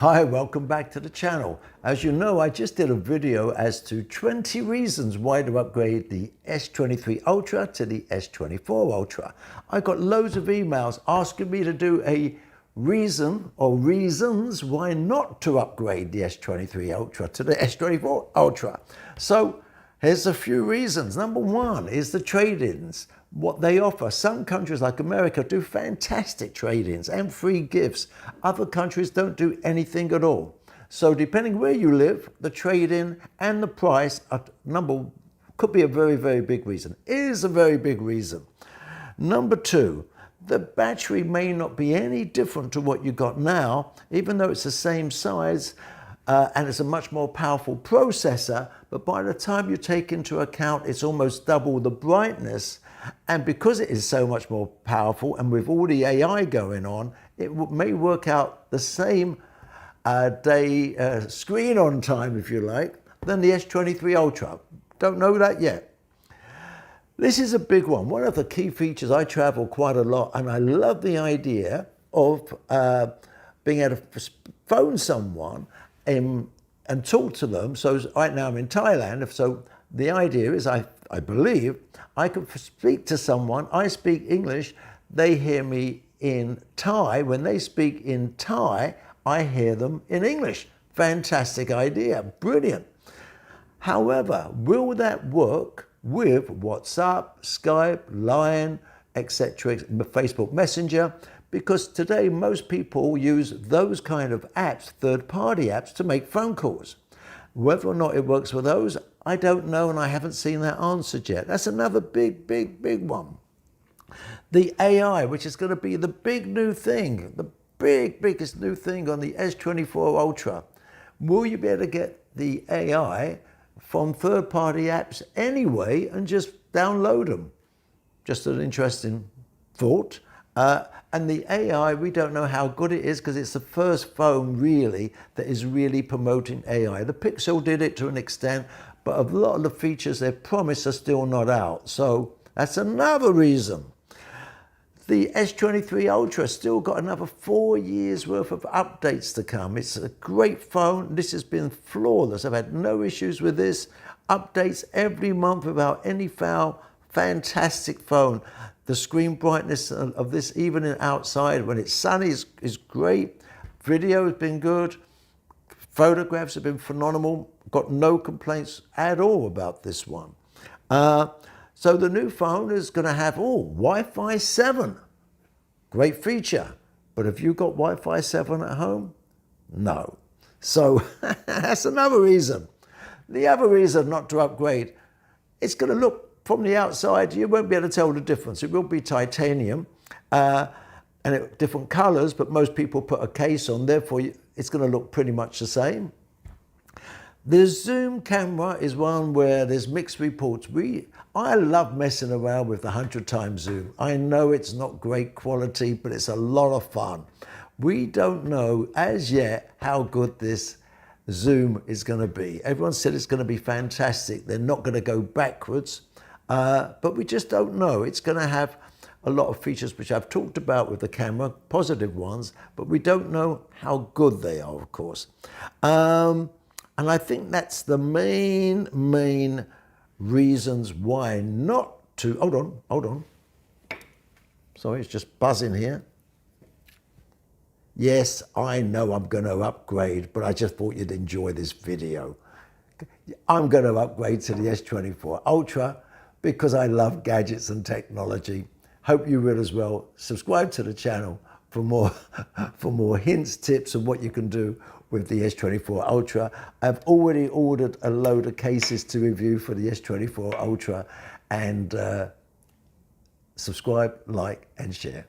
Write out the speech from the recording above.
Hi, welcome back to the channel. As you know, I just did a video as to 20 reasons why to upgrade the S23 Ultra to the S24 Ultra. I got loads of emails asking me to do a reason or reasons why not to upgrade the S23 Ultra to the S24 Ultra. So here's a few reasons. Number one is the trade-ins, what they offer. Some countries like America do fantastic trade-ins and free gifts. Other countries don't do anything at all. So depending where you live, the trade-in and the price could be a very, very big reason. It is a very big reason. Number two, the battery may not be any different to what you got now, even though it's the same size and it's a much more powerful processor, but by the time you take into account it's almost double the brightness, and because it is so much more powerful and with all the AI going on, it may work out the same screen on time, if you like, than the S23 Ultra. Don't know that yet. This is a big one. One of the key features, I travel quite a lot and I love the idea of being able to phone someone and talk to them. So right now I'm in Thailand, so the idea is I believe I could speak to someone, I speak English, they hear me in Thai. When they speak in Thai, I hear them in English. Fantastic idea, brilliant. However, will that work with WhatsApp, Skype, Line, etc., Facebook Messenger? Because today most people use those kind of apps, third-party apps, to make phone calls. Whether or not it works with those, I don't know, and I haven't seen that answered yet. That's another big, big, big one. The AI, which is going to be the big new thing, the biggest new thing on the S24 Ultra. Will you be able to get the AI from third-party apps anyway and just download them? Just an interesting thought. And the AI, we don't know how good it is because it's the first phone really that is really promoting AI. The Pixel did it to an extent, but a lot of the features they promised are still not out. So that's another reason. The S23 Ultra still got another 4 years worth of updates to come. It's a great phone. This has been flawless. I've had no issues with this. Updates every month without any foul. Fantastic phone. The screen brightness of this, even outside when it's sunny, is great. Video has been good. Photographs have been phenomenal. Got no complaints at all about this one. So the new phone is going to have Wi-Fi 7. Great feature. But have you got Wi-Fi 7 at home? No. So that's another reason. The other reason not to upgrade, it's going to look from the outside, you won't be able to tell the difference. It will be titanium and different colors, but most people put a case on, therefore it's going to look pretty much the same. The zoom camera is one where there's mixed reports. I love messing around with the 100 times zoom. I know it's not great quality, but it's a lot of fun. We don't know as yet how good this zoom is going to be. Everyone said it's going to be fantastic. They're not going to go backwards. But we just don't know. It's going to have a lot of features which I've talked about with the camera, positive ones, but we don't know how good they are, of course. And I think that's the main reasons why not to... Hold on. Sorry, it's just buzzing here. Yes, I know I'm going to upgrade, but I just thought you'd enjoy this video. I'm going to upgrade to the S24 Ultra, because I love gadgets and technology. Hope you will as well. Subscribe to the channel for more hints, tips of what you can do with the S24 Ultra. I've already ordered a load of cases to review for the S24 Ultra, and subscribe, like, and share.